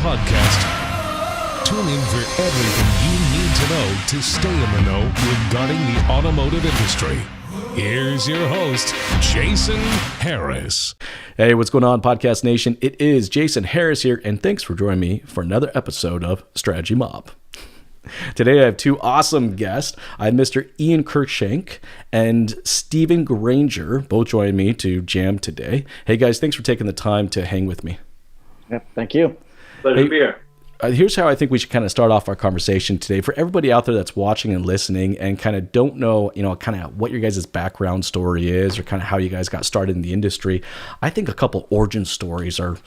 podcast. Tune in for everything you need to know to stay in the know regarding the automotive industry. Here's your host, Jason Harris. Hey, what's going on, Podcast Nation? It is Jason Harris here, and thanks for joining me for another episode of Strategy Mob. Today I have two awesome guests. I have Mr. Ian Cruickshank and Stephen Granger, both joining me to jam today. Hey guys, thanks for taking the time to hang with me. Yep, thank you. Pleasure to be here. Here's how I think we should kind of start off our conversation today. For everybody out there that's watching and listening and kind of don't know, kind of what your guys' background story is or kind of how you guys got started in the industry, I think a couple origin stories are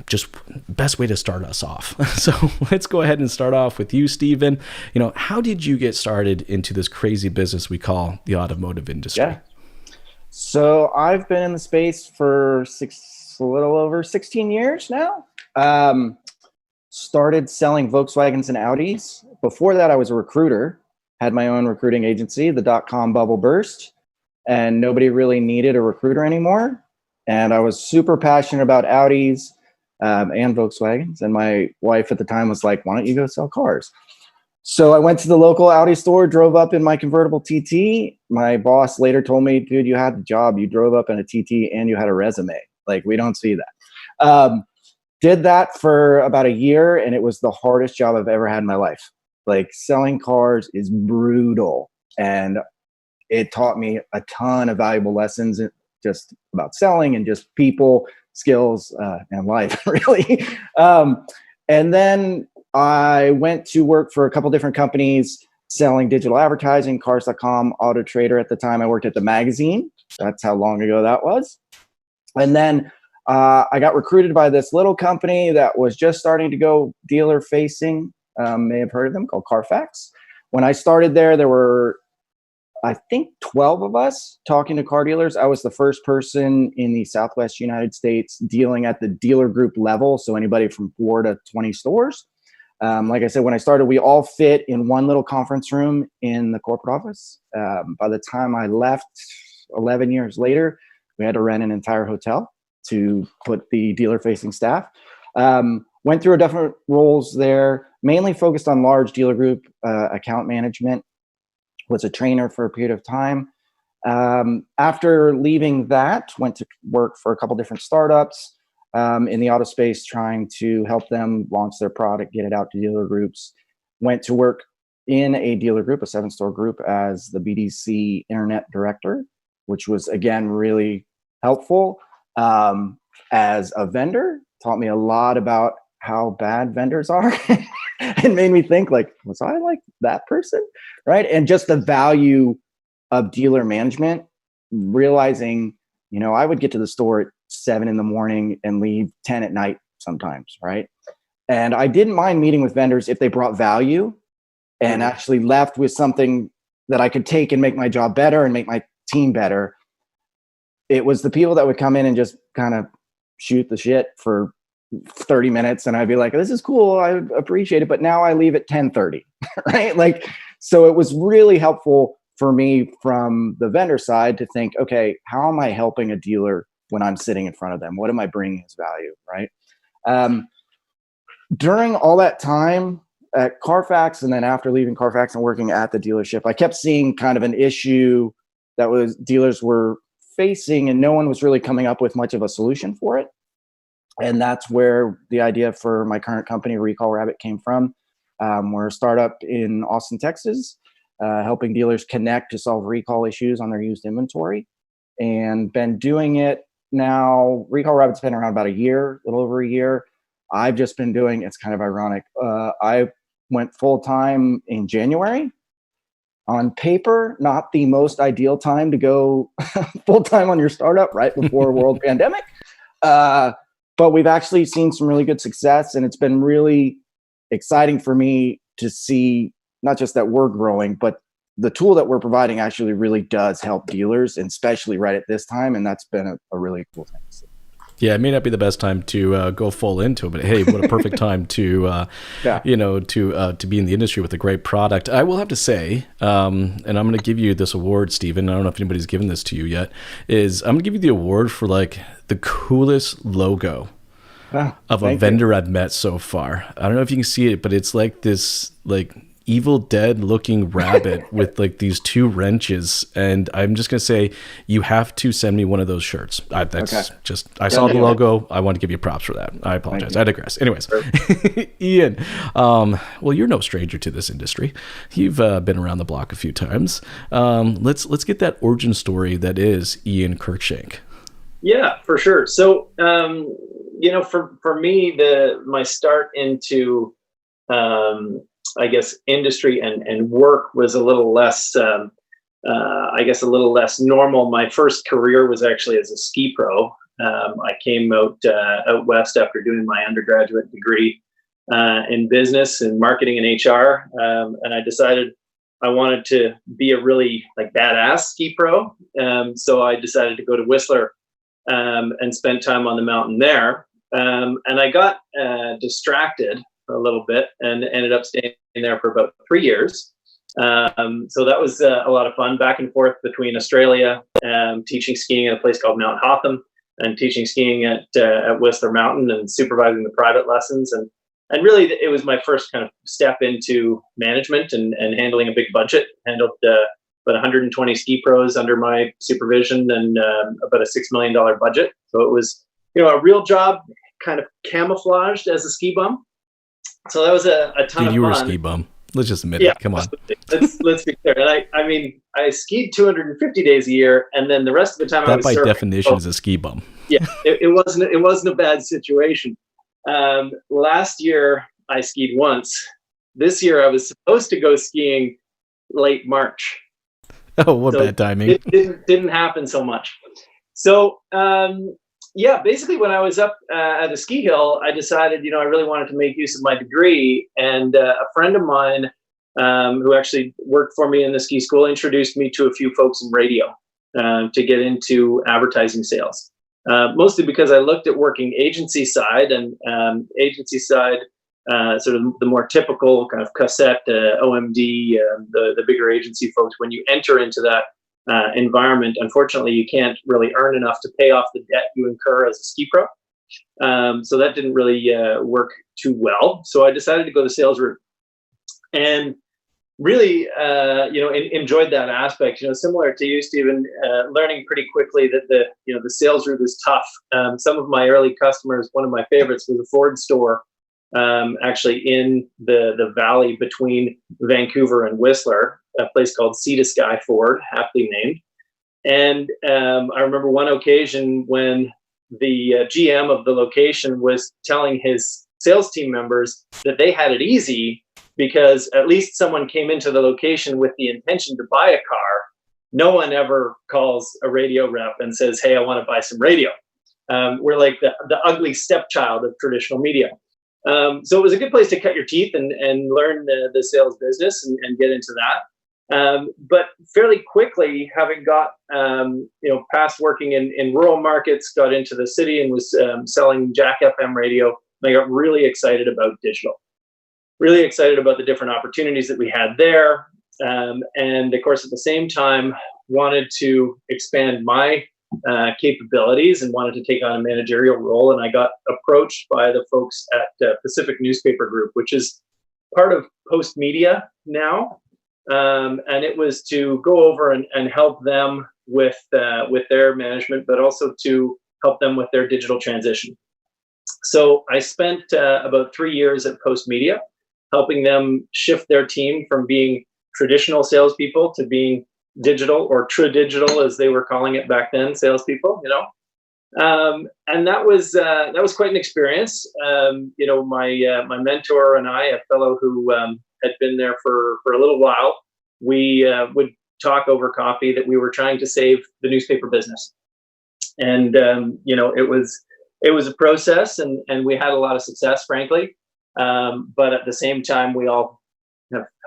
just best way to start us off. So let's go ahead and start off with you, Stephen. How did you get started into this crazy business we call the automotive industry? Yeah. So I've been in the space for a little over 16 years now. Started selling Volkswagens and Audis. Before that, I was a recruiter, had my own recruiting agency. The .com bubble burst, and nobody really needed a recruiter anymore. And I was super passionate about Audis and Volkswagens. And my wife at the time was like, why don't you go sell cars? So I went to the local Audi store, drove up in my convertible TT. My boss later told me, dude, you had the job. You drove up in a TT and you had a resume. Like, we don't see that. Did that for about a year, and it was the hardest job I've ever had in my life. Like, selling cars is brutal, and it taught me a ton of valuable lessons just about selling and just people, skills, and life, really. And then I went to work for a couple different companies selling digital advertising, Cars.com, Auto Trader. At the time, I worked at the magazine. That's how long ago that was. And then I got recruited by this little company that was just starting to go dealer facing. May have heard of them, called Carfax. When I started there were, I think, 12 of us talking to car dealers. I was the first person in the Southwest United States dealing at the dealer group level. So anybody from 4 to 20 stores. Like I said, when I started, we all fit in one little conference room in the corporate office. By the time I left 11 years later, we had to rent an entire hotel to put the dealer-facing staff. Went through different roles there, mainly focused on large dealer group account management. Was a trainer for a period of time. After leaving that, went to work for a couple different startups in the auto space, trying to help them launch their product, get it out to dealer groups. Went to work in a dealer group, a 7-store group, as the BDC Internet Director, which was, again, really helpful. As a vendor, taught me a lot about how bad vendors are and made me think, like, was I like that person? Right. And just the value of dealer management, realizing, I would get to the store at 7 a.m. and leave 10 at night sometimes. Right. And I didn't mind meeting with vendors if they brought value and actually left with something that I could take and make my job better and make my team better. It was the people that would come in and just kind of shoot the shit for 30 minutes. And I'd be like, this is cool. I appreciate it. But now I leave at 10:30, right? Like, so it was really helpful for me from the vendor side to think, okay, how am I helping a dealer when I'm sitting in front of them? What am I bringing as value, right? During all that time at Carfax, and then after leaving Carfax and working at the dealership, I kept seeing kind of an issue that was dealers were facing, and no one was really coming up with much of a solution for it. And that's where the idea for my current company, Recall Rabbit, came from. We're a startup in Austin, Texas, helping dealers connect to solve recall issues on their used inventory, and been doing it now. Recall Rabbit's been around about a little over a year. I've just been doing, it's kind of ironic. I went full time in January. On paper, not the most ideal time to go full-time on your startup right before a world pandemic. But we've actually seen some really good success, and it's been really exciting for me to see not just that we're growing, but the tool that we're providing actually really does help dealers, and especially right at this time. And that's been a really cool thing to see. Yeah, it may not be the best time to go full into it, but hey, what a perfect time to to be in the industry with a great product. I will have to say, and I'm going to give you this award, Stephen. I don't know if anybody's given this to you yet. I'm going to give you the award for like the coolest logo of a thank vendor I've met so far. I don't know if you can see it, but it's like this like Evil Dead looking rabbit with like these two wrenches. And I'm just gonna say you have to send me one of those shirts. That's Okay. just I saw the logo. I want to give you props for that. I apologize. I digress. Anyways, Ian, well, you're no stranger to this industry. You've been around the block a few times. Let's get that origin story that is Ian Cruickshank. Yeah, for sure. So, for me, my start into, I guess, industry and work was a little less, a little less normal. My first career was actually as a ski pro. I came out west after doing my undergraduate degree in business and marketing and HR, and I decided I wanted to be a really badass ski pro. So I decided to go to Whistler and spent time on the mountain there. And I got distracted a little bit and ended up staying there for about 3 years. So that was a lot of fun, back and forth between Australia, teaching skiing at a place called Mount Hotham, and teaching skiing at Whistler Mountain and supervising the private lessons. And really, it was my first kind of step into management and handling a big budget. Handled about 120 ski pros under my supervision and about a $6 million budget. So it was, a real job, kind of camouflaged as a ski bum. So that was a ton of fun. Dude, you were a ski bum. Let's just admit it. Come on. Let's be clear. And I skied 250 days a year, and then the rest of the time I was by surfing. definition is a ski bum. Yeah, it wasn't a bad situation. Last year I skied once. This year I was supposed to go skiing late March. Oh, what bad timing. It didn't happen so much. So, basically when I was up at the ski hill, I decided, I really wanted to make use of my degree. And a friend of mine who actually worked for me in the ski school introduced me to a few folks in radio to get into advertising sales. Mostly because I looked at working agency side and sort of the more typical kind of cassette, OMD, the bigger agency folks. When you enter into that environment, unfortunately, you can't really earn enough to pay off the debt you incur as a ski pro. So that didn't really work too well. So I decided to go the sales route, and really, enjoyed that aspect. Similar to you, Stephen, learning pretty quickly that the sales route is tough. Some of my early customers, one of my favorites was a Ford store, actually in the valley between Vancouver and Whistler, a place called Sea to Sky Ford, aptly named. And I remember one occasion when the GM of the location was telling his sales team members that they had it easy because at least someone came into the location with the intention to buy a car. No one ever calls a radio rep and says, "Hey, I want to buy some radio." We're like the ugly stepchild of traditional media. So it was a good place to cut your teeth and learn the sales business and get into that. But fairly quickly, having got past working in rural markets, got into the city and was selling Jack FM radio. And I got really excited about digital, really excited about the different opportunities that we had there. And of course, at the same time, wanted to expand my capabilities and wanted to take on a managerial role. And I got approached by the folks at Pacific Newspaper Group, which is part of Post Media now. And it was to go over and help them with their management, but also to help them with their digital transition. So I spent about 3 years at Post Media, helping them shift their team from being traditional salespeople to being digital, or true digital as they were calling it back then, salespeople. And that was quite an experience. My mentor and I, a fellow who had been there for a little while, we would talk over coffee that we were trying to save the newspaper business. And it was a process, and we had a lot of success, frankly. But at the same time, we all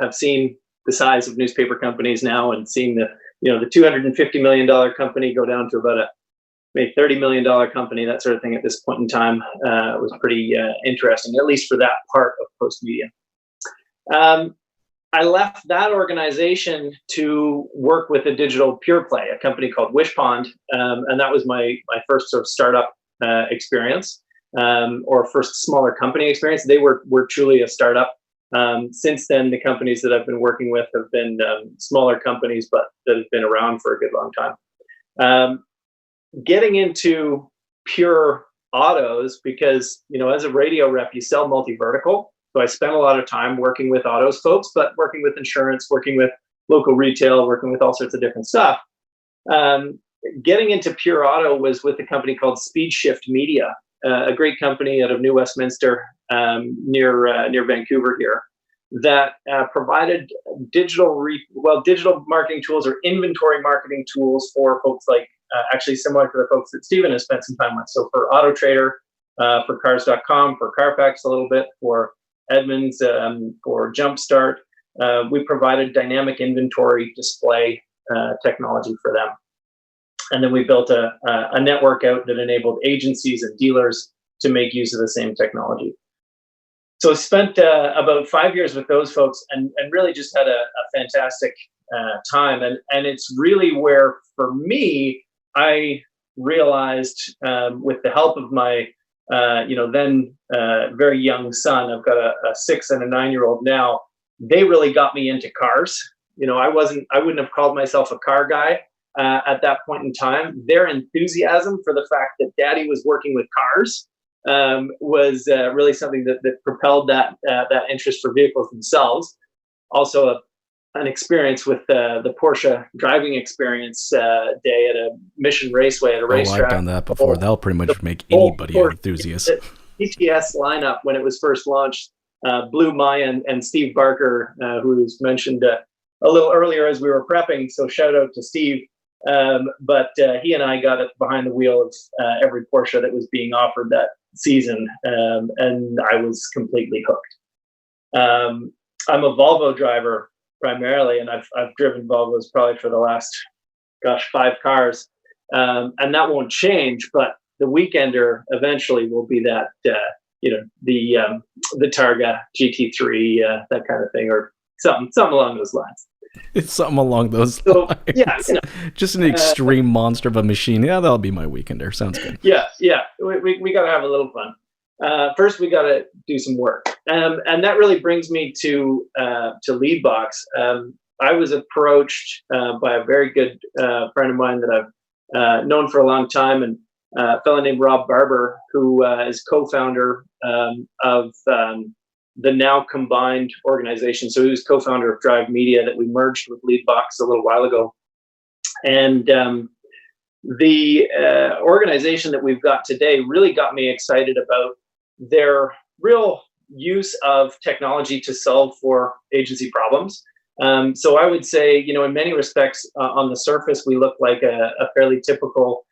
have seen the size of newspaper companies now, and seeing the $250 million company go down to about maybe $30 million company, that sort of thing at this point in time, was pretty interesting, at least for that part of Post Media. I left that organization to work with a digital pure play, a company called Wishpond, and that was my first sort of startup experience. or first smaller company experience. They were truly a startup. Since then, the companies that I've been working with have been smaller companies, but that have been around for a good long time. Getting into pure autos, because, as a radio rep, you sell multi-vertical. So I spent a lot of time working with autos folks, but working with insurance, working with local retail, working with all sorts of different stuff. Getting into pure auto was with a company called Speed Shift Media, a great company out of New Westminster, near Vancouver here, that provided digital marketing tools or inventory marketing tools for folks like, actually similar to the folks that Stephen has spent some time with. So for Auto Trader, for Cars.com, for Carfax a little bit, for Edmunds, for Jumpstart, we provided dynamic inventory display technology for them. And then we built a network out that enabled agencies and dealers to make use of the same technology. So I spent about 5 years with those folks and really just had a fantastic time. And it's really where, for me, I realized, with the help of my, then very young son, I've got a 6 and a 9-year-old now, they really got me into cars. I wouldn't have called myself a car guy at that point in time. Their enthusiasm for the fact that Daddy was working with cars was really something that propelled that interest for vehicles themselves. Also, an experience with the Porsche driving experience day at a Mission Raceway at a racetrack. I've done that before. That'll pretty much make anybody an enthusiast. The PTS lineup, when it was first launched, blew my and Steve Barker, who was mentioned a little earlier as we were prepping. So shout out to Steve. But he and I got behind the wheel of every Porsche that was being offered that season, and I was completely hooked. I'm a Volvo driver primarily, and I've driven Volvos probably for the last 5 cars, and that won't change. But the weekender eventually will be that the Targa GT3, that kind of thing, or something along those lines. It's something along those lines. Yeah, just an extreme monster of a machine. Yeah, that'll be my weekender. Sounds good. Yeah. We got to have a little fun. First, we got to do some work, and that really brings me to Leadbox. I was approached by a very good friend of mine that I've known for a long time, and a fellow named Rob Barber, who is co-founder of the now combined organization. So he was co-founder of Drive Media that we merged with Leadbox a little while ago. And the organization that we've got today really got me excited about their real use of technology to solve for agency problems. So I would say, in many respects, on the surface, we look like a fairly typical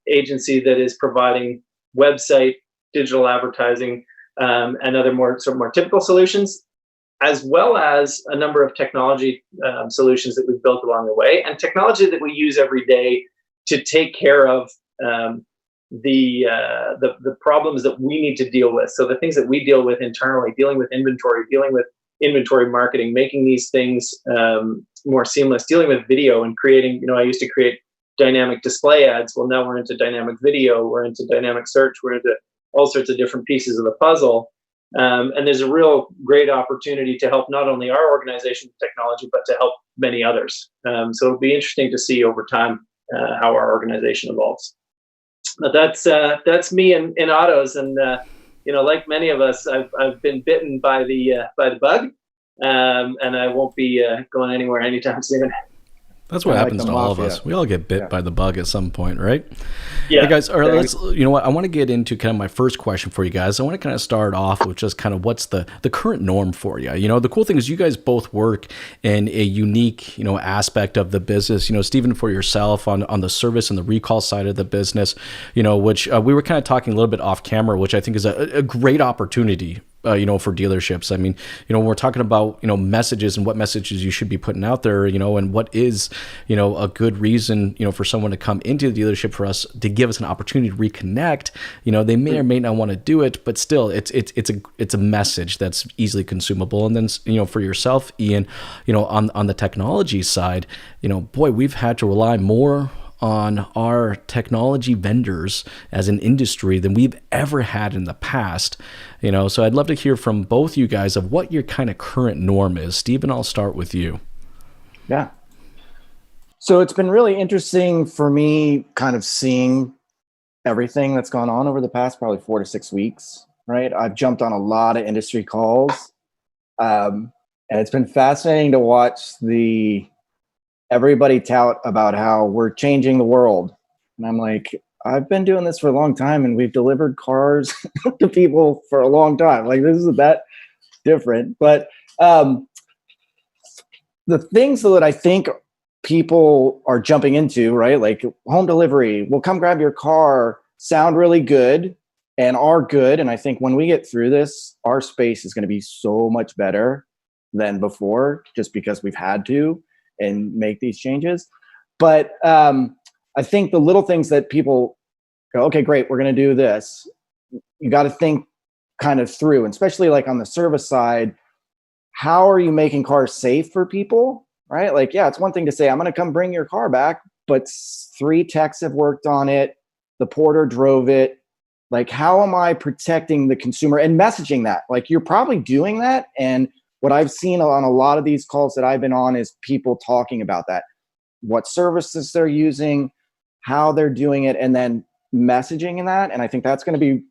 agency that is providing website, digital advertising, and other more typical solutions, as well as a number of technology solutions that we've built along the way, and technology that we use every day to take care of the problems that we need to deal with. So the things that we deal with internally, dealing with inventory marketing, making these things more seamless, dealing with video and creating, I used to create dynamic display ads. Well, now we're into dynamic video, we're into dynamic search, we're into all sorts of different pieces of the puzzle. And there's a real great opportunity to help not only our organization with technology, but to help many others. So it'll be interesting to see over time how our organization evolves. But that's me in autos, and like many of us, I've been bitten by the bug, and I won't be going anywhere anytime soon. That's what happens to all of us. We all get bit by the bug at some point, right? Yeah. Hey guys, all right, let's, you know what? I want to get into kind of my first question for you guys. I want to kind of start off with just kind of what's the current norm for you. The cool thing is you guys both work in a unique, aspect of the business. Stephen, for yourself on the service and the recall side of the business, which we were kind of talking a little bit off camera, which I think is a great opportunity for dealerships. I mean, when we're talking about, messages and what messages you should be putting out there, and what is, a good reason, for someone to come into the dealership for us to give us an opportunity to reconnect, they may or may not want to do it, but still it's a message that's easily consumable. And then, for yourself, Ian, on the technology side, boy, we've had to rely more on our technology vendors as an industry than we've ever had in the past. So I'd love to hear from both you guys of what your kind of current norm is. Stephen, I'll start with you. Yeah. So it's been really interesting for me kind of seeing everything that's gone on over the past probably 4 to 6 weeks, right? I've jumped on a lot of industry calls. And it's been fascinating to watch everybody tout about how we're changing the world. And I'm like, I've been doing this for a long time and we've delivered cars to people for a long time. Like, this isn't that different. But the things that I think people are jumping into, right? Like home delivery, will come grab your car, sound really good and are good. And I think when we get through this, our space is going to be so much better than before, just because we've had to and make these changes. But I think the little things that people go, okay, great, we're going to do this. You got to think kind of through, and especially like on the service side, how are you making cars safe for people, right? Like, yeah, it's one thing to say, I'm going to come bring your car back, but 3 techs have worked on it. The porter drove it. Like, how am I protecting the consumer and messaging that? Like, you're probably doing that. And what I've seen on a lot of these calls that I've been on is people talking about that, what services they're using, how they're doing it, and then messaging in that. And I think that's going to be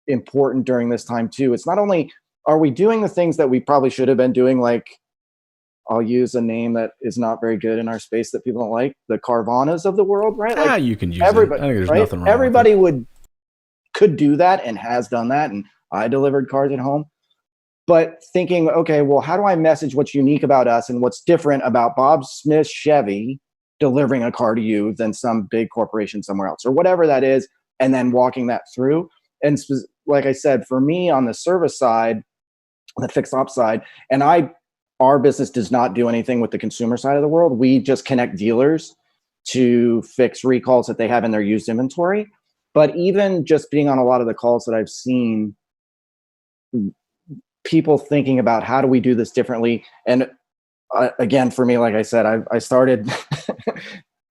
important during this time too. It's not only are we doing the things that we probably should have been doing, like, I'll use a name that is not very good in our space that people don't like, the Carvanas of the world, right? Like, you can use everybody, it. I think there's right? nothing wrong Everybody with it. could do that and has done that. And I delivered cars at home. But thinking, okay, well, how do I message what's unique about us and what's different about Bob Smith Chevy delivering a car to you than some big corporation somewhere else, or whatever that is, and then walking that through. And like I said, for me on the service side, the fixed ops side, and our business does not do anything with the consumer side of the world. We just connect dealers to fix recalls that they have in their used inventory. But even just being on a lot of the calls that I've seen, people thinking about how do we do this differently. And again, for me, like I said, I started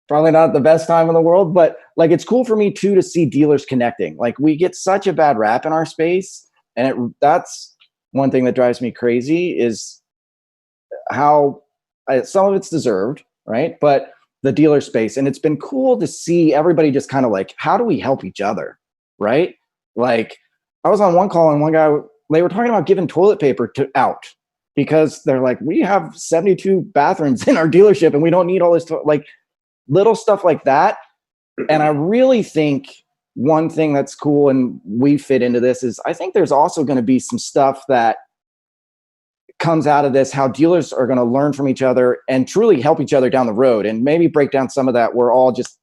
probably not the best time in the world, but like, it's cool for me too to see dealers connecting. Like, we get such a bad rap in our space, and that's one thing that drives me crazy, is how some of it's deserved, right? But the dealer space, and it's been cool to see everybody just kind of like, how do we help each other, right? Like, I was on one call and one guy, they were talking about giving toilet paper out because they're like, we have 72 bathrooms in our dealership and we don't need all this, like little stuff like that. And I really think one thing that's cool, and we fit into this, is I think there's also going to be some stuff that comes out of this, how dealers are going to learn from each other and truly help each other down the road, and maybe break down some of that we're all just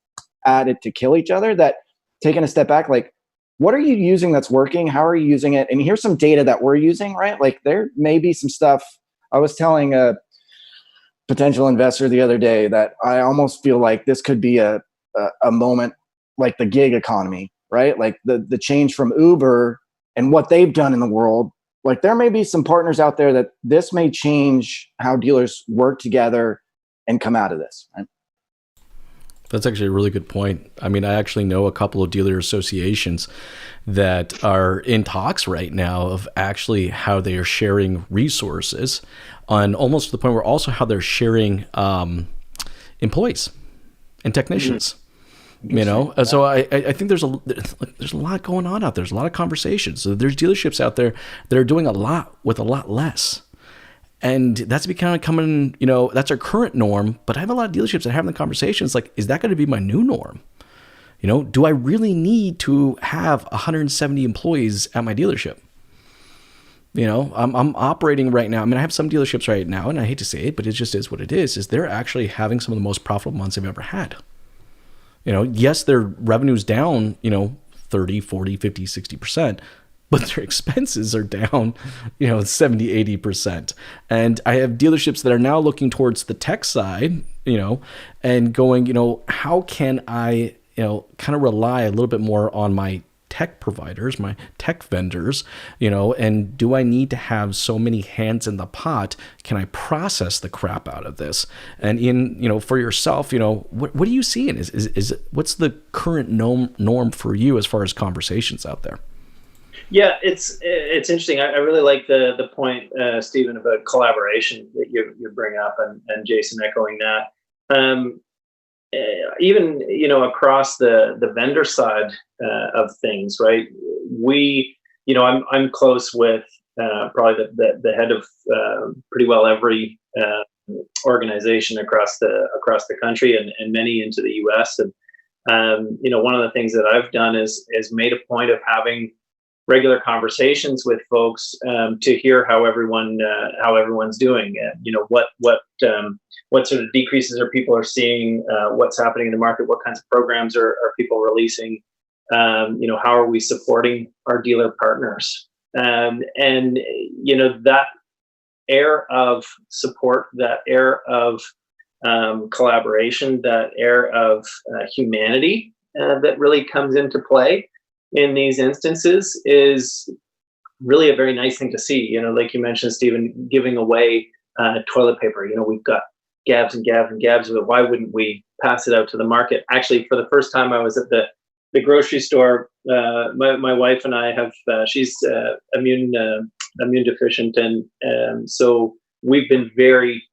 at it to kill each other. That, taking a step back, like, what are you using that's working? How are you using it? And here's some data that we're using, right? Like, there may be some stuff. I was telling a potential investor the other day that I almost feel like this could be a moment like the gig economy, right? Like the change from Uber and what they've done in the world. Like, there may be some partners out there that this may change how dealers work together and come out of this, right? That's actually a really good point. I mean, I actually know a couple of dealer associations that are in talks right now of actually how they are sharing resources, on almost to the point where also how they're sharing employees and technicians. So I think there's a lot going on out there. There's a lot of conversations. So there's dealerships out there that are doing a lot with a lot less. And that's becoming, that's our current norm. But I have a lot of dealerships that are having the conversations like, is that going to be my new norm? Do I really need to have 170 employees at my dealership? I'm operating right now. I mean, I have some dealerships right now, and I hate to say it, but it just is what it is they're actually having some of the most profitable months they've ever had. Yes, their revenue's down, 30, 40, 50, 60%. But their expenses are down, 70, 80%. And I have dealerships that are now looking towards the tech side, and going, how can I, kind of rely a little bit more on my tech providers, my tech vendors, and do I need to have so many hands in the pot? Can I process the crap out of this? And for yourself, what are you seeing? What's the current norm for you as far as conversations out there? Yeah, it's interesting. I really like the point, Stephen, about collaboration that you bring up, and Jason echoing that. Even across the vendor side of things, right? I'm close with probably the head of pretty well every organization across the country, and many into the U.S. And one of the things that I've done is made a point of having regular conversations with folks to hear how everyone's doing. What sort of decreases people are seeing, what's happening in the market, what kinds of programs are people releasing, how are we supporting our dealer partners, and that air of support, that air of collaboration, that air of humanity that really comes into play in these instances is really a very nice thing to see. Like you mentioned, Stephen, giving away toilet paper. We've got gabs and gabs and gabs of it. Why wouldn't we pass it out to the market? Actually, for the first time, I was at the grocery store. My wife and I have, she's immune deficient, and so we've been very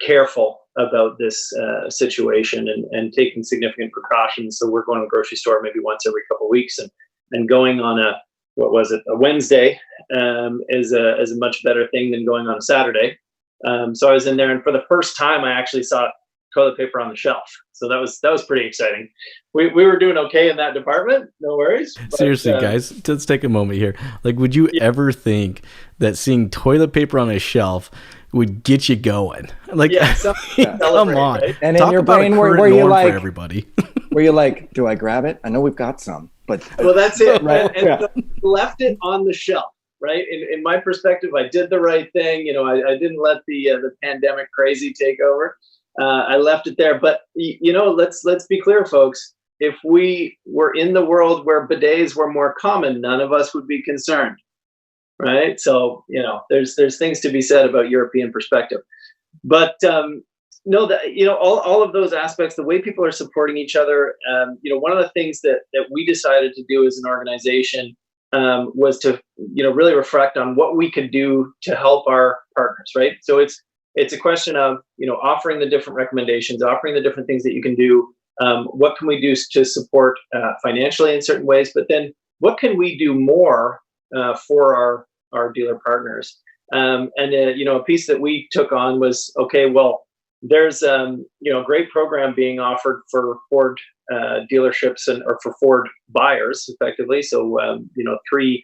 careful about this situation and taking significant precautions. So we're going to the grocery store maybe once every couple of weeks, and going on a Wednesday is a much better thing than going on a Saturday. So I was in there, and for the first time, I actually saw toilet paper on the shelf. So that was pretty exciting. We were doing okay in that department. No worries. But, seriously, guys, let's take a moment here. Like, would you ever think that seeing toilet paper on a shelf would get you going? Like, come on. Right? And in your brain, were you like, for everybody? were you like, do I grab it? I know we've got some, but well, that's it. Right. And so left it on the shelf. Right. In my perspective, I did the right thing. I didn't let the pandemic crazy take over. I left it there. But let's be clear, folks. If we were in the world where bidets were more common, none of us would be concerned. Right. So there's things to be said about European perspective. But no, all of those aspects, the way people are supporting each other. One of the things that we decided to do as an organization was to really reflect on what we could do to help our partners, right? So it's a question of offering the different recommendations, offering the different things that you can do. What can we do to support financially in certain ways, but then what can we do more for our dealer partners? And a piece that we took on was, okay, well, there's a great program being offered for Ford dealerships or for Ford buyers, effectively. So 3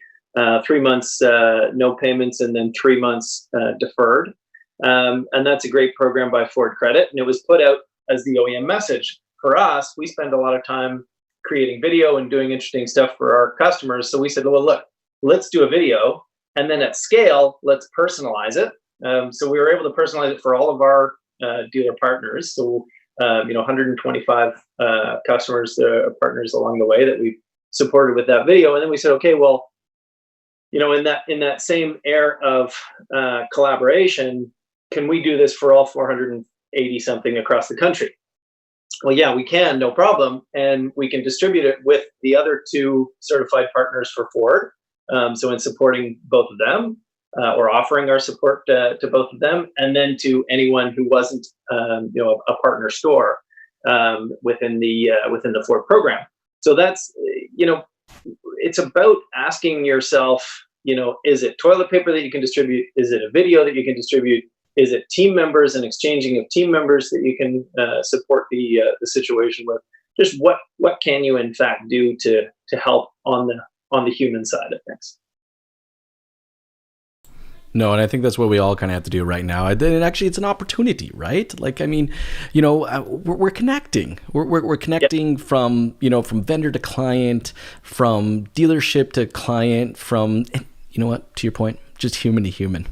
months no payments, and then 3 months deferred, and that's a great program by Ford Credit, and it was put out as the OEM message. For us, we spend a lot of time creating video and doing interesting stuff for our customers. So we said, well, look, let's do a video, and then at scale, let's personalize it. So we were able to personalize it for all of our dealer partners. So 125 customers, partners along the way that we supported with that video. And then we said, okay, well, in that same air of collaboration, can we do this for all 480 something across the country? Well, yeah, we can, no problem. And we can distribute it with the other 2 certified partners for Ford. So in supporting both of them, or offering our support to both of them, and then to anyone who wasn't, a partner store within the Ford program. So that's, it's about asking yourself, is it toilet paper that you can distribute? Is it a video that you can distribute? Is it team members and exchanging of team members that you can support the situation with? Just what can you in fact do to help on the human side of things? No, and I think that's what we all kind of have to do right now. And actually, it's an opportunity, right? Like, I mean, we're connecting. We're connecting from vendor to client, from dealership to client, from, to your point, just human to human.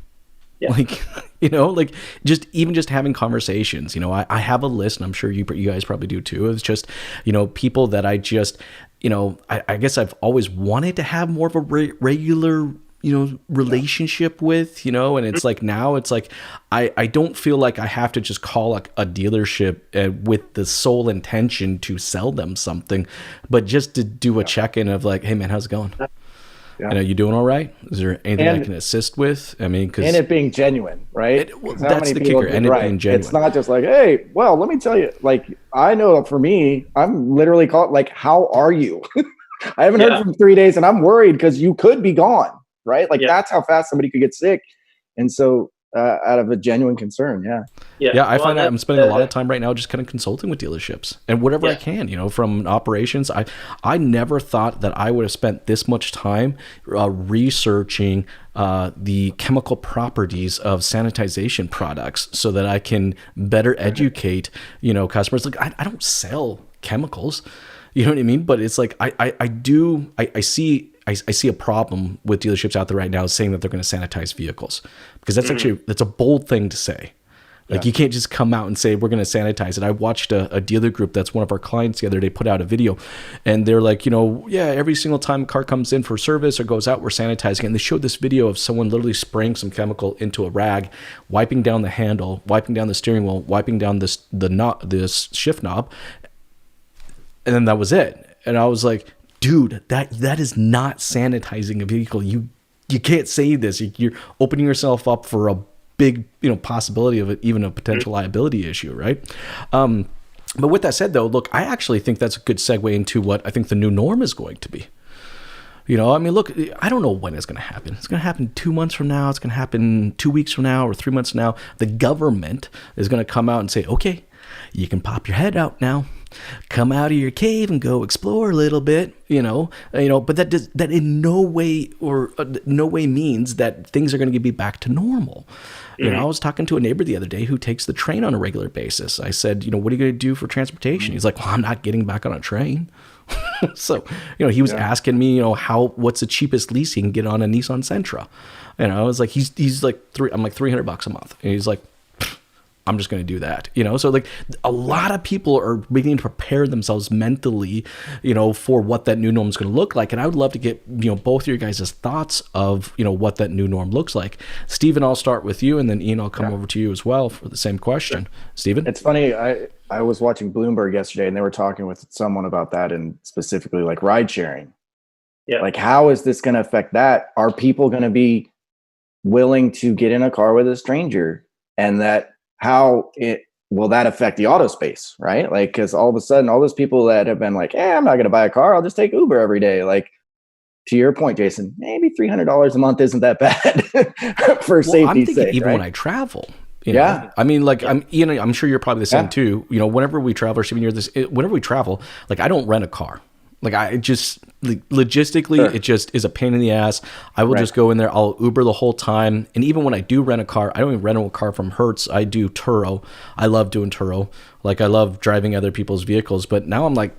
Yeah. Like, You know, like just having conversations. You know, I have a list, and I'm sure you guys probably do too. It's just, you know, people that I just, you know, I guess I've always wanted to have more of a regular, you know, relationship with, you know, and it's like now it's like I don't feel like I have to just call a dealership with the sole intention to sell them something, but just to do a check-in of like, hey man, how's it going? Yeah. You know, you doing all right? Is there anything I can assist with? I mean, because and it being genuine, right? that's the kicker. And it being genuine. It's not just like, hey, well, let me tell you. Like, I know for me, I'm literally called like, how are you? I haven't heard from 3 days, and I'm worried because you could be gone, right? Like that's how fast somebody could get sick, and so out of a genuine concern, I find that I'm spending a lot of time right now just kind of consulting with dealerships and whatever I can, you know, from operations. I never thought that I would have spent this much time researching the chemical properties of sanitization products so that I can better educate, you know, customers. Like I don't sell chemicals, you know what I mean? But it's like I see a problem with dealerships out there right now saying that they're going to sanitize vehicles, because that's a bold thing to say. Like you can't just come out and say we're going to sanitize it. I watched a dealer group that's one of our clients the other day put out a video, and they're like, you know, every single time a car comes in for service or goes out, we're sanitizing it. And they showed this video of someone literally spraying some chemical into a rag, wiping down the handle, wiping down the steering wheel, wiping down this shift knob, and then that was it. And I was like, dude, that is not sanitizing a vehicle. You can't say this. You're opening yourself up for a big, you know, possibility of even a potential liability issue, right? But with that said, though, look, I actually think that's a good segue into what I think the new norm is going to be. You know, I mean, look, I don't know when it's going to happen. It's going to happen 2 months from now. It's going to happen 2 weeks from now or 3 months from now. The government is going to come out and say, okay, you can pop your head out now. Come out of your cave and go explore a little bit, you know, but that in no way means that things are going to be back to normal. You know, I was talking to a neighbor the other day who takes the train on a regular basis. I said, you know, what are you going to do for transportation? He's like, well, I'm not getting back on a train. So, you know, he was asking me, you know, what's the cheapest lease he can get on a Nissan Sentra? And I was like, he's like I'm like $300 a month. And he's like, I'm just going to do that, you know? So like a lot of people are beginning to prepare themselves mentally, you know, for what that new norm is going to look like. And I would love to get, you know, both of your guys' thoughts of, you know, what that new norm looks like. Stephen, I'll start with you, and then Ian, I'll come over to you as well for the same question. Stephen? It's funny. I was watching Bloomberg yesterday, and they were talking with someone about that, and specifically like ride sharing. Yeah. Like, how is this going to affect that? Are people going to be willing to get in a car with a stranger, and how will that affect the auto space, right? Like, because all of a sudden, all those people that have been like, I'm not going to buy a car, I'll just take Uber every day. Like, to your point, Jason, maybe $300 a month isn't that bad for safety's sake. Even when I travel, you know? I mean, like, I'm sure you're probably the same too. You know, whenever we travel, or Steven, whenever we travel, like, I don't rent a car. Like, I just logistically, it just is a pain in the ass. I will just go in there. I'll Uber the whole time. And even when I do rent a car, I don't even rent a car from Hertz. I do Turo. I love doing Turo. Like, I love driving other people's vehicles. But now I'm like,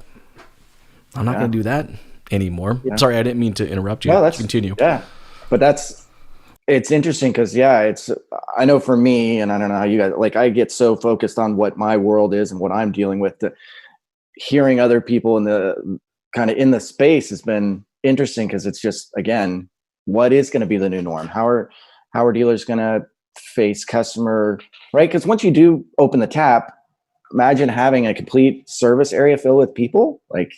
I'm not going to do that anymore. Yeah. Sorry, I didn't mean to interrupt you. No, continue. Yeah, but it's interesting because, I know for me, and I don't know how you guys, like, I get so focused on what my world is and what I'm dealing with. Hearing other people in the kind of in the space has been interesting, because it's just, again, what is going to be the new norm? How are dealers going to face customer, right? Because once you do open the tap, imagine having a complete service area filled with people, like,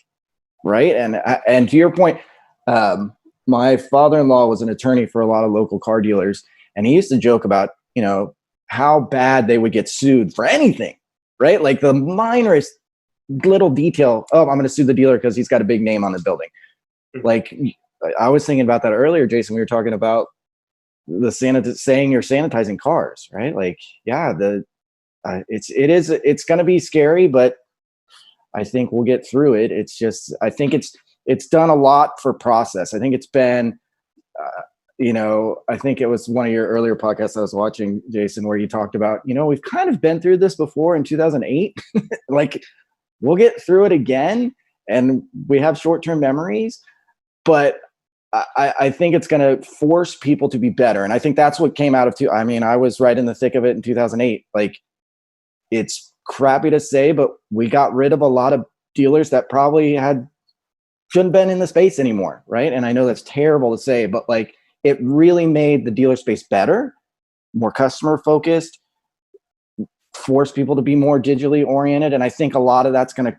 right? And to your point, my father-in-law was an attorney for a lot of local car dealers, and he used to joke about, you know, how bad they would get sued for anything, right? Like the minorest little detail. I'm going to sue the dealer because he's got a big name on the building. Like, I was thinking about that earlier, Jason. We were talking about saying you're sanitizing cars, right? Like, it's going to be scary, but I think we'll get through it. It's just, I think it's done a lot for process. I think it's been, I think it was one of your earlier podcasts I was watching, Jason, where you talked about, we've kind of been through this before in 2008. Like, we'll get through it again, and we have short-term memories, but I think it's going to force people to be better. And I think that's what came out of I mean, I was right in the thick of it in 2008. Like, it's crappy to say, but we got rid of a lot of dealers that probably shouldn't been in the space anymore. Right. And I know that's terrible to say, but like, it really made the dealer space better, more customer focused, force people to be more digitally oriented. And I think a lot of that's going to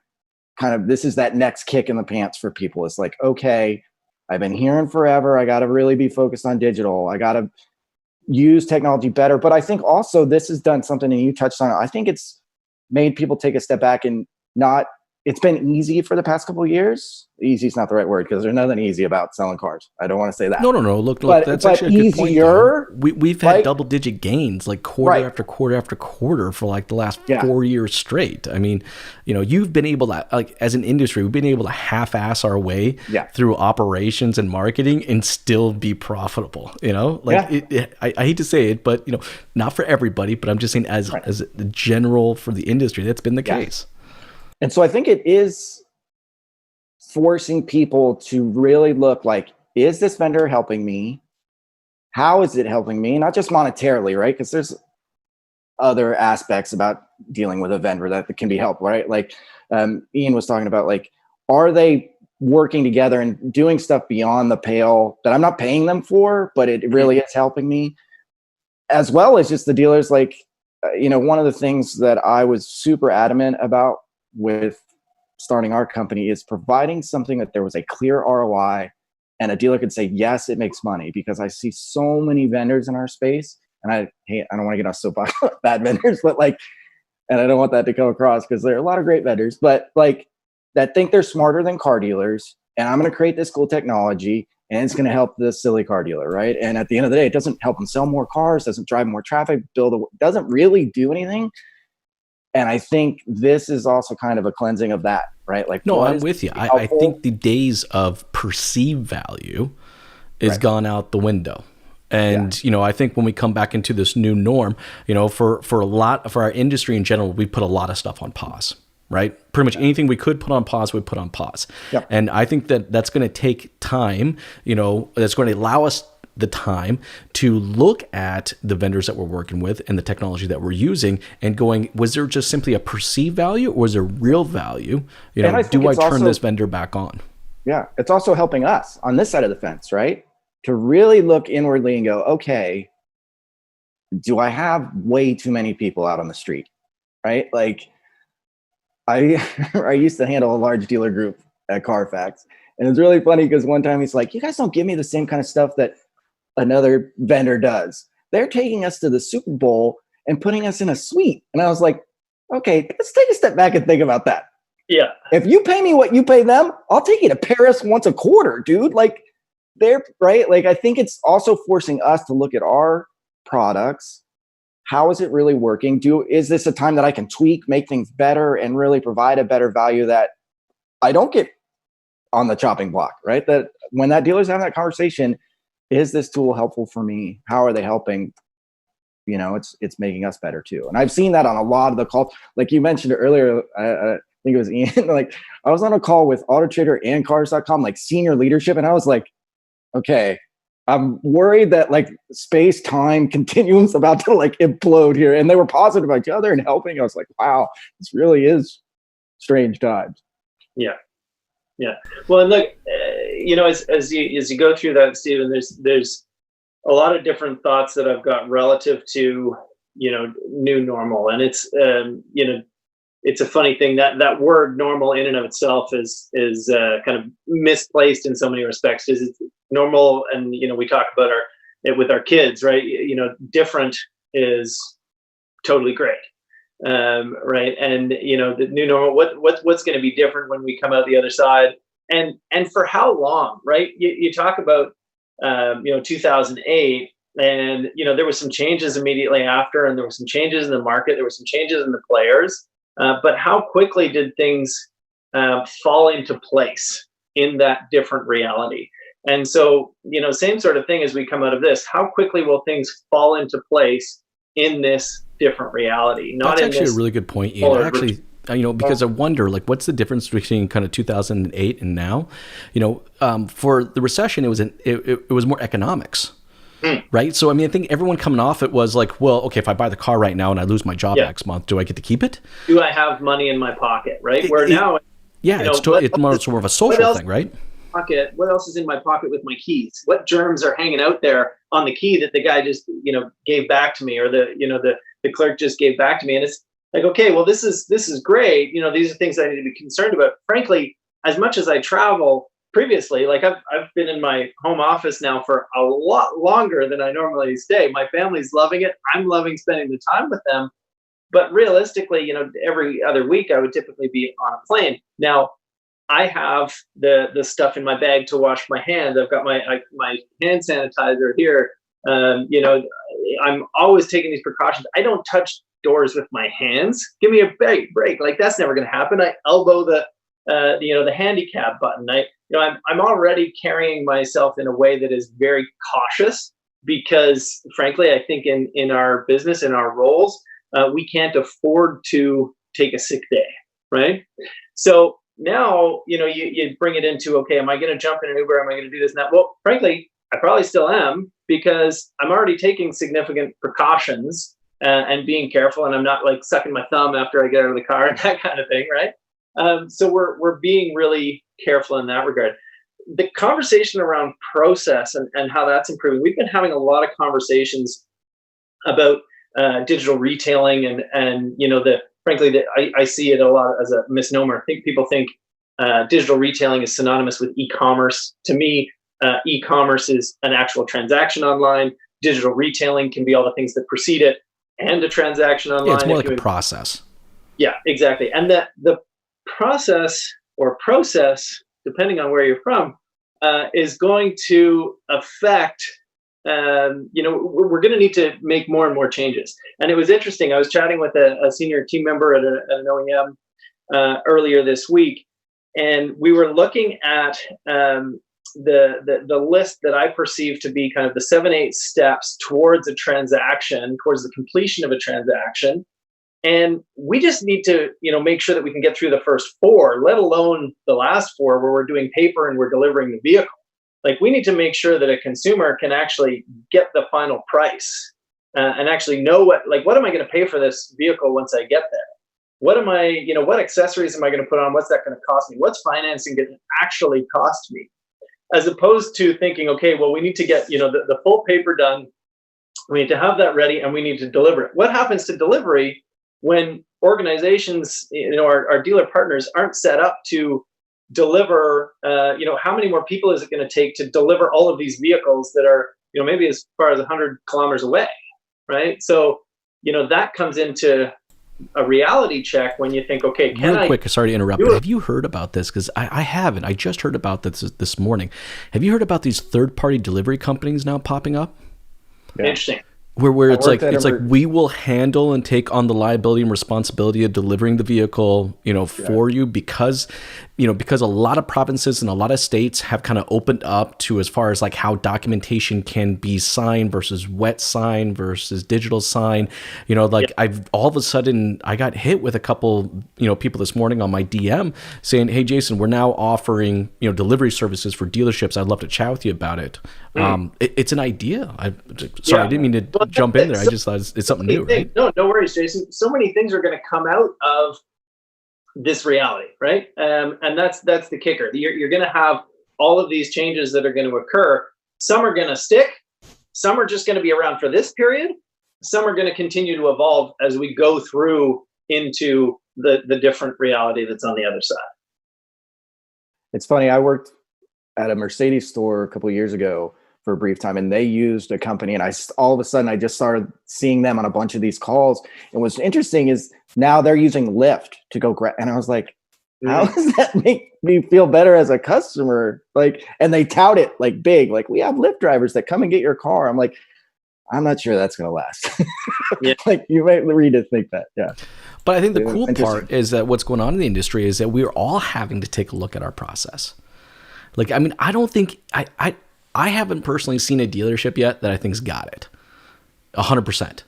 this is that next kick in the pants for people. It's like, okay, I've been hearing forever, I got to really be focused on digital. I got to use technology better. But I think also this has done something, and you touched on it. I think it's made people take a step back and it's been easy for the past couple of years. Easy is not the right word, because there's nothing easy about selling cars. I don't want to say that. No. Look, that's actually a good point. Easier. We've had double-digit gains, like quarter after quarter after quarter for like the last 4 years straight. I mean, you've been able to, like, as an industry, we've been able to half-ass our way through operations and marketing and still be profitable. I hate to say it, but not for everybody. But I'm just saying, as the general for the industry, that's been the case. And so I think it is forcing people to really look like, is this vendor helping me? How is it helping me? Not just monetarily, right? Because there's other aspects about dealing with a vendor that can be helped, right? Like Ian was talking about, like, are they working together and doing stuff beyond the pale that I'm not paying them for, but it really is helping me? As well as just the dealers, like, one of the things that I was super adamant about with starting our company is providing something that there was a clear ROI and a dealer could say, yes, it makes money. Because I see so many vendors in our space, and I don't want to get on soapbox bad vendors, but like, and I don't want that to come across, because there are a lot of great vendors, but like, that think they're smarter than car dealers, and I'm going to create this cool technology and it's going to help the silly car dealer, right? And at the end of the day, it doesn't help them sell more cars, doesn't drive more traffic, doesn't really do anything. And I think this is also kind of a cleansing of that, right? Like, no, I'm with you. I think the days of perceived value is gone out the window. And, I think when we come back into this new norm, for our industry in general, we put a lot of stuff on pause, right? Pretty much anything we could put on pause, we put on pause. Yep. And I think that's going to take time, that's going to allow us the time to look at the vendors that we're working with and the technology that we're using and going, was there just simply a perceived value, or was there real value? Do I turn this vendor back on? Yeah. It's also helping us on this side of the fence, right? To really look inwardly and go, okay, do I have way too many people out on the street? Right? Like, I used to handle a large dealer group at Carfax, and it's really funny because one time he's like, you guys don't give me the same kind of stuff that another vendor does. They're taking us to the Super Bowl and putting us in a suite. And I was like, okay, let's take a step back and think about that. Yeah. If you pay me what you pay them, I'll take you to Paris once a quarter, dude. Like, they're right. Like, I think it's also forcing us to look at our products. How is it really working? Is this a time that I can tweak, make things better, and really provide a better value that I don't get on the chopping block, right? That when that dealer's having that conversation, is this tool helpful for me? How are they helping? It's making us better too. And I've seen that on a lot of the calls. Like you mentioned earlier, I think it was Ian, like, I was on a call with Auto Trader and Cars.com, like senior leadership. And I was like, okay, I'm worried that like space-time continuum's about to like implode here. And they were positive about each other and helping. I was like, wow, this really is strange times. Yeah. Yeah. Well, and look, as you go through that, Stephen, there's a lot of different thoughts that I've got relative to, new normal. And it's, it's a funny thing that word normal in and of itself is kind of misplaced in so many respects. Is it's normal. And, we talk about it with our kids, right? Different is totally great. Right. And, the new normal, what's going to be different when we come out the other side, and for how long, right? You talk about, 2008, and, there was some changes immediately after, and there were some changes in the market. There were some changes in the players, but how quickly did things, fall into place in that different reality? And so, same sort of thing as we come out of this, how quickly will things fall into place in this different reality? That's actually a really good point, Ian. because I wonder, like, what's the difference between kind of 2008 and now? For the recession, it was more economics. Right. So, I mean, I think everyone coming off it was like, well, okay, if I buy the car right now and I lose my job next month, do I get to keep it? Do I have money in my pocket? Right. Where now, it's more of a social thing, right? Pocket. What else is in my pocket with my keys? What germs are hanging out there on the key that the guy just, gave back to me, or the clerk just gave back to me? And it's like, okay, well, this is great. These are things I need to be concerned about. Frankly, as much as I travel, previously, like I've been in my home office now for a lot longer than I normally stay. My family's loving it. I'm loving spending the time with them. But realistically, every other week I would typically be on a plane. Now, I have the stuff in my bag to wash my hands. I've got my hand sanitizer here. I'm always taking these precautions. I don't touch doors with my hands. Give me a break. Like, that's never going to happen. I elbow the handicap button. I'm already carrying myself in a way that is very cautious, because frankly, I think in our business, in our roles, we can't afford to take a sick day, right? So now, you bring it into, okay, am I going to jump in an Uber? Am I going to do this and that? Well, frankly, I probably still am, because I'm already taking significant precautions and being careful, and I'm not like sucking my thumb after I get out of the car and that kind of thing, right? So we're being really careful in that regard. The conversation around process and how that's improving, we've been having a lot of conversations about digital retailing, and frankly, I see it a lot as a misnomer. I think people think digital retailing is synonymous with e-commerce. To me, e-commerce is an actual transaction online. Digital retailing can be all the things that precede it and a transaction online. Yeah, it's more like a process. Yeah, exactly. And the process, depending on where you're from, is going to affect, we're going to need to make more and more changes. And it was interesting. I was chatting with a senior team member at an OEM earlier this week, and we were looking at the list that I perceive to be kind of the 7-8 steps towards a transaction, towards the completion of a transaction. And we just need to, make sure that we can get through the first 4, let alone the last 4, where we're doing paper and we're delivering the vehicle. Like, we need to make sure that a consumer can actually get the final price and actually know what am I going to pay for this vehicle once I get there? What accessories am I going to put on? What's that going to cost me? What's financing going to actually cost me? As opposed to thinking, okay, well, we need to get, the full paper done. We need to have that ready, and we need to deliver it. What happens to delivery when organizations, our dealer partners aren't set up to deliver? How many more people is it going to take to deliver all of these vehicles that are, maybe as far as 100 kilometers away, right? So, that comes into a reality check when you think, okay, real quick, sorry to interrupt, but have you heard about this? Because I haven't. I just heard about this morning. Have you heard about these third-party delivery companies now popping up? Yeah. Interesting. Where it's like we will handle and take on the liability and responsibility of delivering the vehicle, for you, because a lot of provinces and a lot of states have kind of opened up to, as far as like how documentation can be signed versus wet sign versus digital sign. I've all of a sudden I got hit with a couple people this morning on my DM saying, "Hey Jason, we're now offering delivery services for dealerships. I'd love to chat with you about it." It's an idea. I didn't mean to jump in there. I just thought it's something new, right? No worries, Jason. So many things are going to come out of this reality, right? And that's the kicker. You're going to have all of these changes that are going to occur. Some are going to stick. Some are just going to be around for this period. Some are going to continue to evolve as we go through into the different reality that's on the other side. It's funny. I worked at a Mercedes store a couple of years ago for a brief time, and they used a company, and all of a sudden I just started seeing them on a bunch of these calls. And what's interesting is now they're using Lyft to go grab, and I was like, how does that make me feel better as a customer? Like, and they tout it like big, like, we have Lyft drivers that come and get your car. I'm like, I'm not sure that's going to last. Yeah. Like, you might read it, think that. Yeah. But I think the cool part is that what's going on in the industry is that we're all having to take a look at our process. Like, I mean, I don't think I haven't personally seen a dealership yet that I think's got it 100%.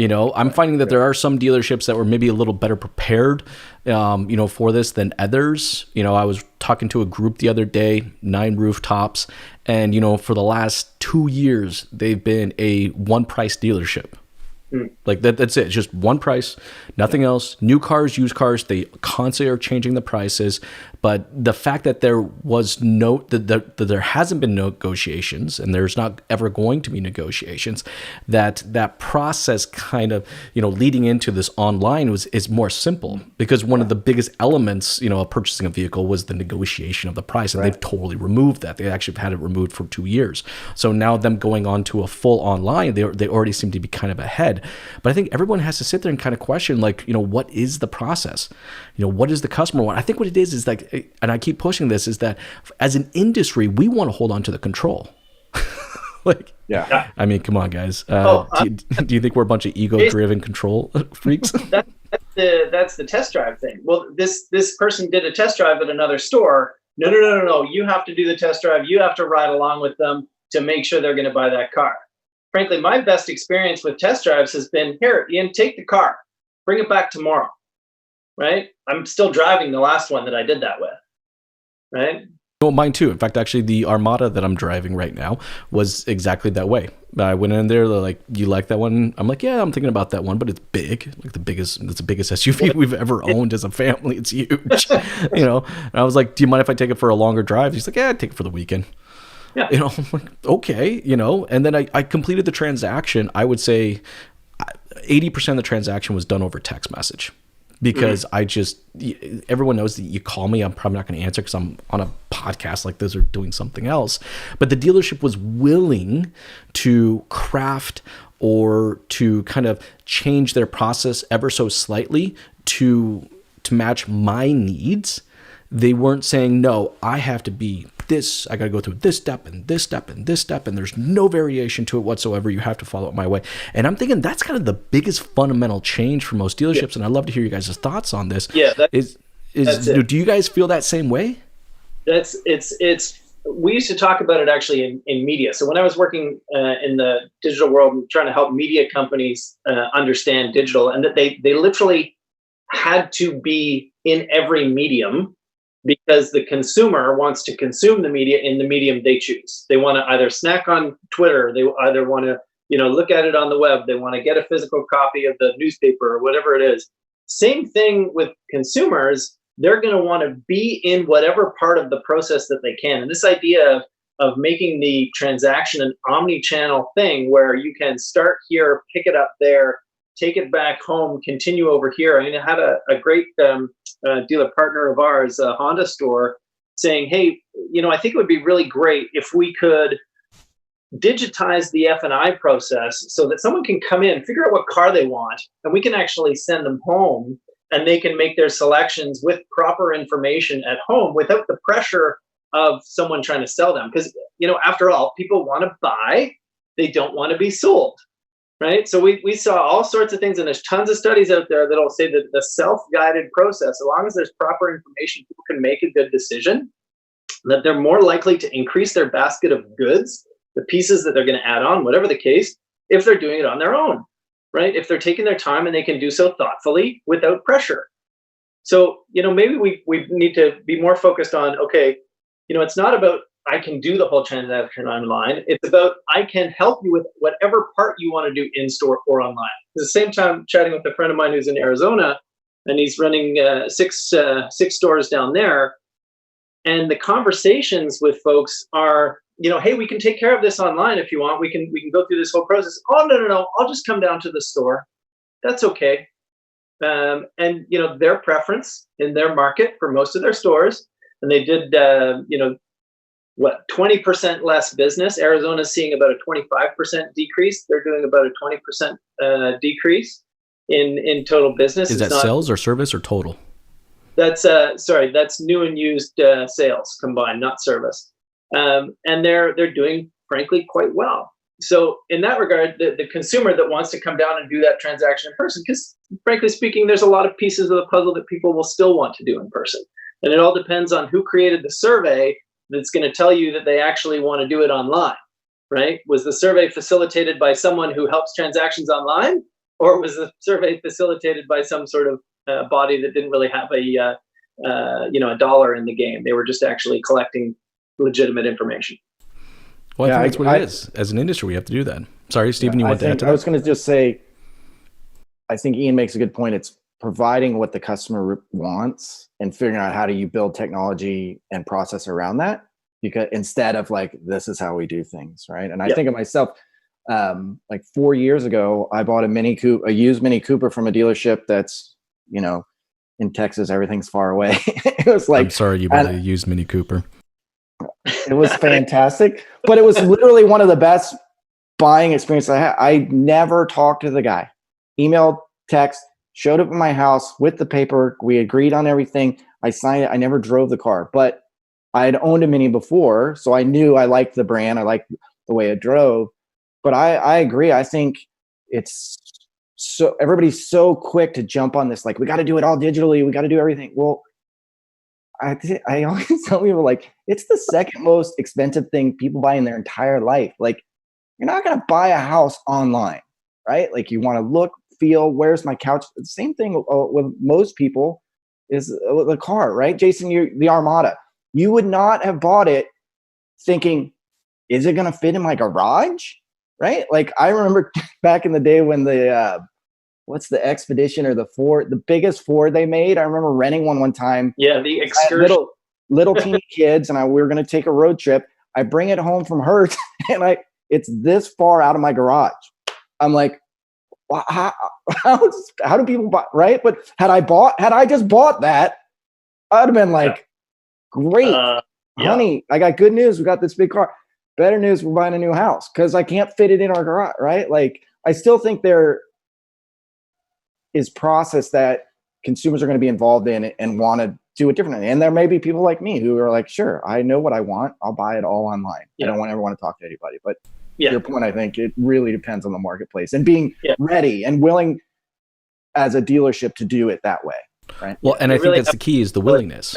You know, I'm finding that there are some dealerships that were maybe a little better prepared, for this than others. You know, I was talking to a group the other day, 9 rooftops, and, for the last 2 years, they've been a one price dealership. Like that's it. It's just one price, nothing else. New cars, used cars, they constantly are changing the prices. But the fact that there was that there hasn't been negotiations, and there's not ever going to be negotiations, that process kind of, leading into this online is more simple, because one of the biggest elements, of purchasing a vehicle was the negotiation of the price. And they've totally removed that. They actually have had it removed for 2 years. So now them going on to a full online, they already seem to be kind of ahead. But I think everyone has to sit there and kind of question, like, what is the process? What does the customer want? I think what it is like, and I keep pushing this, is that as an industry, we want to hold on to the control. I mean, come on, guys. Do you think we're a bunch of ego-driven control freaks? That's the test drive thing. Well, this person did a test drive at another store. No. You have to do the test drive. You have to ride along with them to make sure they're going to buy that car. Frankly, my best experience with test drives has been, here, Ian, take the car, bring it back tomorrow, right? I'm still driving the last one that I did that with, right? Well, mine too. In fact, actually, the Armada that I'm driving right now was exactly that way. I went in there, they're like, you like that one? I'm like, yeah, I'm thinking about that one, but it's big, like it's the biggest SUV we've ever owned as a family. It's huge, And I was like, do you mind if I take it for a longer drive? He's like, yeah, I'd take it for the weekend. Yeah. I'm like, okay, and then I completed the transaction. I would say 80% of the transaction was done over text message, because everyone knows that you call me, I'm probably not going to answer because I'm on a podcast like this or doing something else. But the dealership was willing to craft or to kind of change their process ever so slightly to match my needs. They weren't saying, no, I have to be this, I got to go through this step and this step and this step, and there's no variation to it whatsoever. You have to follow it my way. And I'm thinking that's kind of the biggest fundamental change for most dealerships. And I'd love to hear you guys' thoughts on this. Yeah. Do you guys feel that same way? We used to talk about it actually in media. So when I was working in the digital world, trying to help media companies understand digital, and that they literally had to be in every medium, because the consumer wants to consume the media in the medium they choose. They want to either snack on Twitter, they either want to, look at it on the web, they want to get a physical copy of the newspaper or whatever it is. Same thing with consumers. They're going to want to be in whatever part of the process that they can. And this idea of making the transaction an omni-channel thing, where you can start here, pick it up there, take it back home, continue over here. I mean, I had a great dealer partner of ours, a Honda store, saying, hey, I think it would be really great if we could digitize the F&I process so that someone can come in, figure out what car they want, and we can actually send them home, and they can make their selections with proper information at home without the pressure of someone trying to sell them. Because, after all, people want to buy, they don't want to be sold. Right. So we saw all sorts of things, and there's tons of studies out there that'll say that the self-guided process, as long as there's proper information, people can make a good decision, that they're more likely to increase their basket of goods, the pieces that they're going to add on, whatever the case, if they're doing it on their own. Right. If they're taking their time and they can do so thoughtfully without pressure. So, maybe we need to be more focused on, okay, it's not about I can do the whole transaction online. It's about I can help you with whatever part you want to do in store or online. At the same time, chatting with a friend of mine who's in Arizona, and he's running six stores down there. And the conversations with folks are, hey, we can take care of this online if you want. We can go through this whole process. Oh, no. I'll just come down to the store. That's okay. And their preference in their market for most of their stores, and they did 20% less business. Arizona's seeing about a 25% decrease. They're doing about a 20% decrease in total business. Is that sales or service or total? That's that's new and used sales combined, not service. And they're doing, frankly, quite well. So in that regard, the consumer that wants to come down and do that transaction in person, because frankly speaking, there's a lot of pieces of the puzzle that people will still want to do in person. And it all depends on who created the survey that's going to tell you that they actually want to do it online, right? Was the survey facilitated by someone who helps transactions online, or was the survey facilitated by some sort of body that didn't really have a dollar in the game? They were just actually collecting legitimate information. Well, I think that's what it is. As an industry, we have to do that. Sorry, Stephen, you want to add to that? I was going to just say, I think Ian makes a good point. It's providing what the customer wants and figuring out how do you build technology and process around that, because instead of like, this is how we do things, right? And I think of myself, like 4 years ago, I bought a used Mini Cooper from a dealership that's, in Texas, everything's far away. It was like, I'm sorry, you bought a used Mini Cooper. It was fantastic, but it was literally one of the best buying experiences I had. I never talked to the guy. Email, text, showed up at my house with the paperwork. We agreed on everything. I signed it. I never drove the car, but I had owned a Mini before, so I knew I liked the brand. I liked the way it drove. But I agree. I think it's so everybody's so quick to jump on this. Like, we got to do it all digitally. We got to do everything. Well, I always tell people, like, it's the second most expensive thing people buy in their entire life. Like, you're not going to buy a house online, right? Like, you want to look, feel, where's my couch? The same thing with most people is the car, right? Jason, the Armada. You would not have bought it thinking, is it going to fit in my garage? Right? Like, I remember back in the day when the what's the Expedition or the Ford, the biggest Ford they made. I remember renting one time. Yeah, the Excursion. Little teeny kids, and we were going to take a road trip. I bring it home from Hertz, and it's this far out of my garage. I'm like, well, how do people buy, right? But had I just bought that, I'd have been like, great, honey, I got good news. We got this big car. Better news, we're buying a new house because I can't fit it in our garage, right? Like, I still think there is process that consumers are going to be involved in and want to do it differently. And there may be people like me who are like, sure, I know what I want. I'll buy it all online. I don't ever want to talk to anybody. But to your point, I think it really depends on the marketplace and being ready and willing as a dealership to do it that way, right? Well, and I think that's the key is the willingness.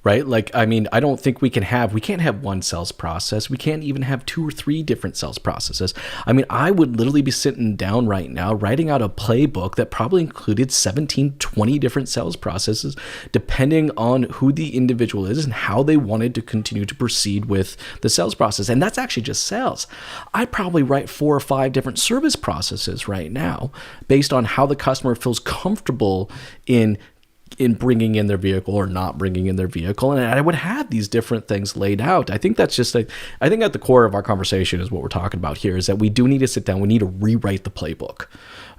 Right? Like, I mean, I don't think we can't have one sales process. We can't even have 2 or 3 different sales processes. I mean, I would literally be sitting down right now, writing out a playbook that probably included 17, 20 different sales processes, depending on who the individual is and how they wanted to continue to proceed with the sales process. And that's actually just sales. I probably write 4 or 5 different service processes right now based on how the customer feels comfortable in bringing in their vehicle or not bringing in their vehicle. And I would have these different things laid out. I think that's just I think at the core of our conversation is what we're talking about here is that we do need to sit down. We need to rewrite the playbook,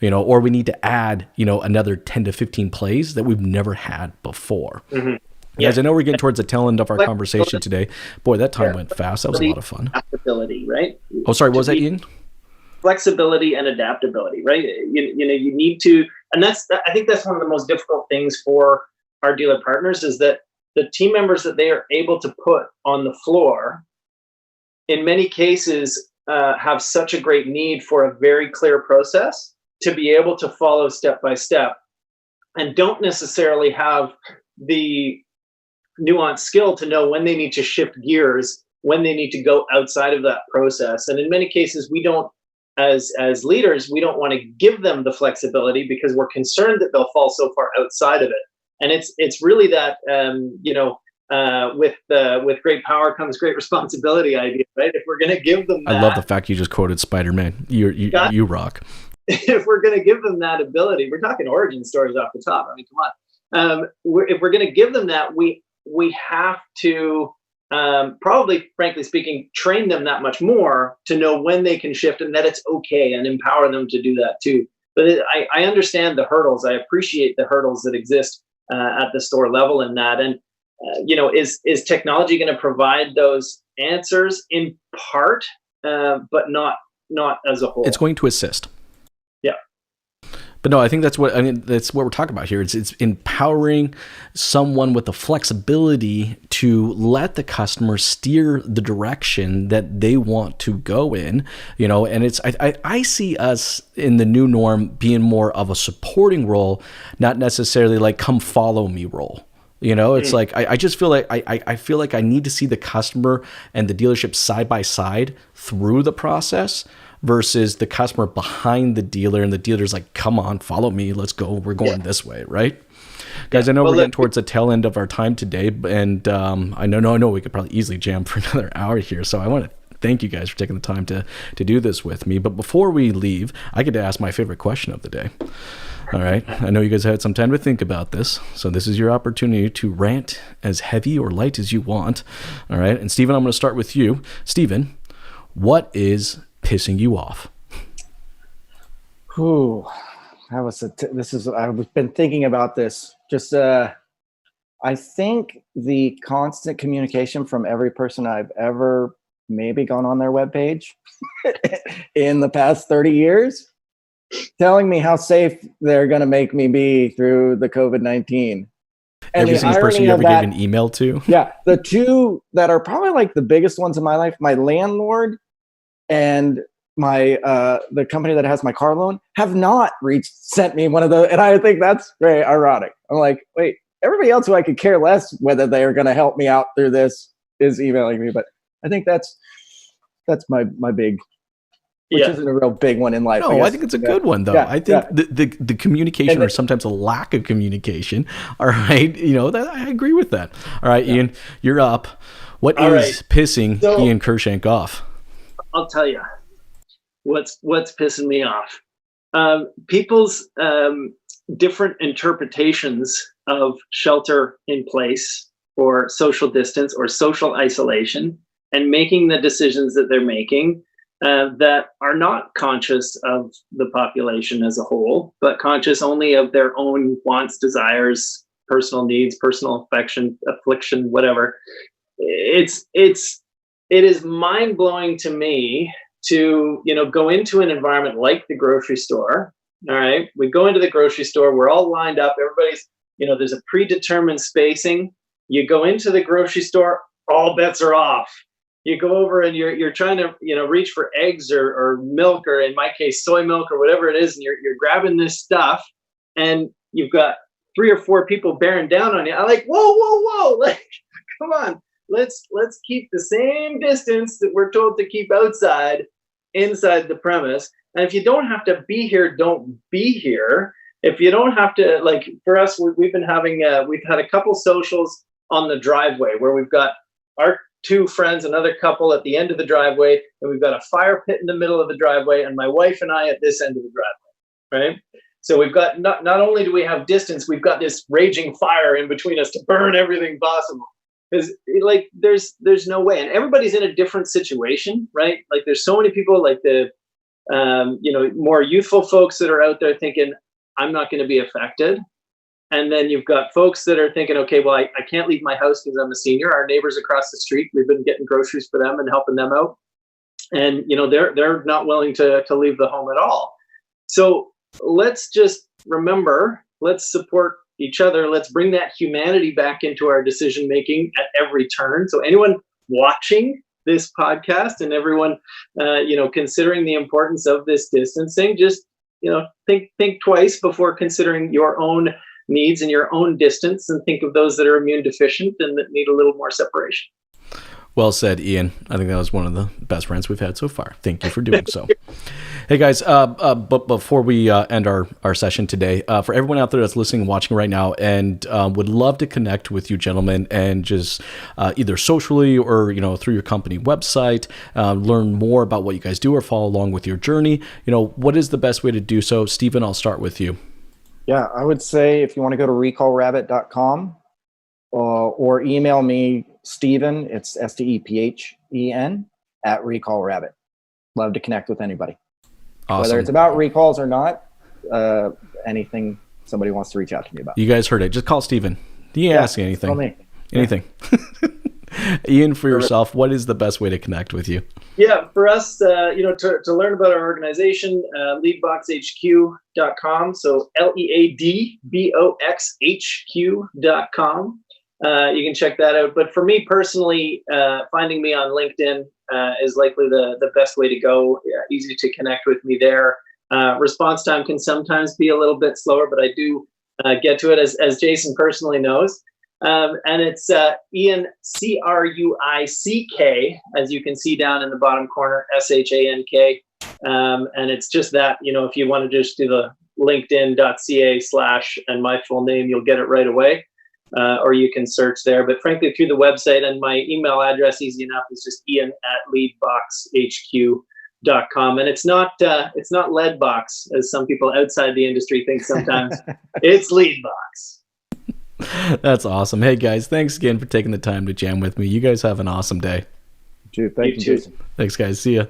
or we need to add, another 10 to 15 plays that we've never had before. Mm-hmm. Guys, I know we're getting towards the tail end of our conversation today. Boy, that time went fast. That was a lot of fun. Adaptability, right? Oh, sorry. What was that, Ian? Flexibility and adaptability, right? You need to, and I think that's one of the most difficult things for our dealer partners is that the team members that they are able to put on the floor, in many cases, have such a great need for a very clear process to be able to follow step by step, and don't necessarily have the nuanced skill to know when they need to shift gears, when they need to go outside of that process. And in many cases, we don't. As leaders, we don't want to give them the flexibility because we're concerned that they'll fall so far outside of it. And it's really that with great power comes great responsibility idea, right? If we're going to give them that, I love the fact you just quoted Spider-Man. You rock. If we're going to give them that ability, we're talking origin stories off the top. I mean, come on. If we're going to give them that, we have to probably, frankly speaking, train them that much more to know when they can shift and that it's okay, and empower them to do that too. But I understand the hurdles. I appreciate the hurdles that exist at the store level in that. And is technology going to provide those answers in part, but not as a whole? It's going to assist. Yeah. But no, I think that's what we're talking about here. It's empowering someone with the flexibility to let the customer steer the direction that they want to go in, and it's, I see us in the new norm being more of a supporting role, not necessarily like come follow me role. It's like, I just feel like I feel like I need to see the customer and the dealership side by side through the process. versus the customer behind the dealer, and the dealer's like, come on, follow me, let's go, we're going this way, right? Guys, I know we're getting towards the tail end of our time today, and I know we could probably easily jam for another hour here, so I want to thank you guys for taking the time to do this with me. But before we leave, I get to ask my favorite question of the day. All right. I know you guys had some time to think about this, so this is your opportunity to rant as heavy or light as you want. All right. And Stephen, I'm going to start with you. Stephen, what is pissing you off? Ooh, I've been thinking about this. Just, I think the constant communication from every person I've ever maybe gone on their webpage in the past 30 years, telling me how safe they're going to make me be through the COVID-19. Every single person you ever gave an email to? Yeah. The two that are probably like the biggest ones in my life, my landlord and my the company that has my car loan, have not sent me one of those. And I think that's very ironic. I'm like, wait, everybody else who I could care less whether they are going to help me out through this is emailing me. But I think that's my big, which isn't a real big one in life. No, I think it's a good one though. I think the communication, or sometimes a lack of communication. All right, I agree with that. All right, Ian, you're up. What is pissing Ian Cruickshank off? I'll tell you what's pissing me off. People's different interpretations of shelter in place or social distance or social isolation, and making the decisions that they're making that are not conscious of the population as a whole, but conscious only of their own wants, desires, personal needs, personal affection, whatever. It is mind-blowing to me to, go into an environment like the grocery store. All right. We go into the grocery store, we're all lined up, everybody's, there's a predetermined spacing. You go into the grocery store, all bets are off. You go over and you're trying to, reach for eggs or milk, or in my case, soy milk or whatever it is. And you're grabbing this stuff, and you've got 3 or 4 people bearing down on you. I'm like, whoa. Like, come on, let's keep the same distance that we're told to keep inside the premise. And if you don't have to be here, don't be here. If you don't have to, like, for us, we've been having, we've had a couple socials on the driveway where we've got our 2 friends, another couple at the end of the driveway, and we've got a fire pit in the middle of the driveway, and my wife and I at this end of the driveway, right? So we've got, not only do we have distance, we've got this raging fire in between us to burn everything possible. Because, like, there's no way. And everybody's in a different situation, right? Like, there's so many people, like the, more youthful folks that are out there thinking, I'm not going to be affected. And then you've got folks that are thinking, okay, well, I can't leave my house because I'm a senior. Our neighbors across the street, we've been getting groceries for them and helping them out. And, they're not willing to leave the home at all. So let's just remember, let's support each other. Let's bring that humanity back into our decision-making at every turn. So anyone watching this podcast and everyone, considering the importance of this distancing, just, think twice before considering your own needs and your own distance, and think of those that are immune deficient and that need a little more separation. Well said, Ian. I think that was one of the best rants we've had so far. Thank you for doing so. Hey guys, but before we end our session today, for everyone out there that's listening and watching right now, and would love to connect with you gentlemen, and just either socially or through your company website, learn more about what you guys do or follow along with your journey, what is the best way to do so? Stephen, I'll start with you. Yeah, I would say if you want to go to recallrabbit.com or email me, Stephen, it's STEPHEN at recallrabbit. Love to connect with anybody. Awesome. Whether it's about recalls or not, anything somebody wants to reach out to me about. You guys heard it. Just call Stephen. You can ask anything. Call me. Anything. Ian, for yourself, what is the best way to connect with you? Yeah, for us, to learn about our organization, leadboxhq.com. So leadboxhq.com. You can check that out. But for me personally, finding me on LinkedIn is likely the best way to go. Easy to connect with me there. Response time can sometimes be a little bit slower, but I do get to it, as Jason personally knows. And it's Ian, Cruick, as you can see down in the bottom corner, SHANK, And it's just that, if you want to just do the linkedin.ca/ and my full name, you'll get it right away. Or you can search there. But frankly, through the website, and my email address, easy enough, is just ian@leadboxhq.com. And it's not Leadbox, as some people outside the industry think sometimes. It's Leadbox. That's awesome. Hey guys, thanks again for taking the time to jam with me. You guys have an awesome day. Thank you, too. Jason. Thanks guys. See ya.